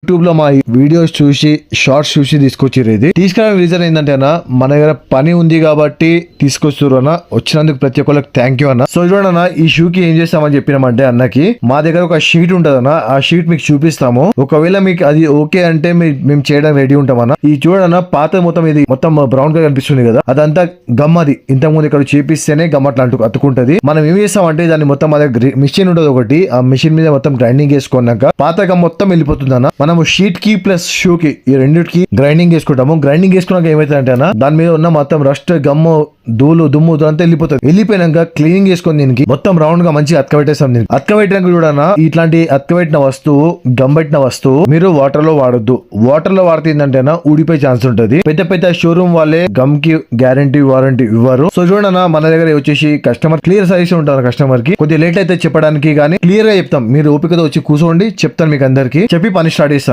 YouTube లో మా videos చూసి షార్ట్స్ చూసి తీసుకొచ్చిర్రు. ఇది తీసుకురావడం రీజన్ ఏంటంటే అన్న, మన దగ్గర పని ఉంది కాబట్టి తీసుకొస్తారు అన్న. వచ్చినందుకు ప్రతి ఒక్కరికి థ్యాంక్ యూ అన్న. సో చూడండి అన్న, ఈ షూ కి ఏం చేస్తామని చెప్పినామంటే అన్నకి, మా దగ్గర ఒక షీట్ ఉంటది అన్న, ఆ షీట్ మీకు చూపిస్తాము. ఒకవేళ మీకు అది ఓకే అంటే మేము చేయడానికి రెడీ ఉంటాం అన్న. ఈ చూడన్న పాత మొత్తం ఇది మొత్తం బ్రౌన్ గా కనిపిస్తుంది కదా, అదంతా గమ్. అది ఇంతకు ముందు ఇక్కడ చేపిస్తేనే గమ్ అట్లా అతుకుంటది. మనం ఏం చేస్తామంటే దాన్ని మొత్తం మా దగ్గర మిషన్ ఉంటది ఒకటి, ఆ మిషన్ మీద మొత్తం గ్రైండింగ్ చేసుకున్నాక పాత గమ్ మొత్తం వెళ్ళిపోతుంది అన్న. మనము షీట్ కి ప్లస్ షూ కి ఈ రెండింటికి గ్రైండింగ్ చేసుకుంటాము. గ్రైండింగ్ చేసుకున్నాక ఏమైతుందంటే అన్న, దాని మీద ఉన్న మొత్తం రస్ట్ గమ్ము ధూళు దుమ్ము అంతా వెళ్ళిపోతుంది. వెళ్ళిపోయినాక క్లీనింగ్ చేసుకొని దీనికి మొత్తం రౌండ్ గా మంచిగా అతకబెట్టేస్తాం. దీనికి అతకబెట్టినాక చూడన్నా, ఇట్లాంటి అతకబెట్టిన వస్తువు గమ్ పెట్టిన వస్తువు మీరు వాటర్ లో వాడొద్దు. వాటర్ లో వాడితే ఏంటంటే ఊడిపోయే ఛాన్స్ ఉంటుంది. పెద్ద పెద్ద షోరూమ్ వాళ్ళే గమ్ కి గ్యారంటీ వారంటీ ఇవ్వరు. సో చూడన్నా, మన దగ్గర వచ్చేసి కస్టమర్ క్లియర్ సజెషన్ ఉంటారు. కస్టమర్ కి కొద్దిగా లేట్ అయితే చెప్పడానికి కానీ క్లియర్ గా చెప్తాం. మీరు ఓపికతో వచ్చి కూర్చోండి, చెప్తాను మీకు అందరికి చెప్పి పని స్టార్ట్ చేస్తాను.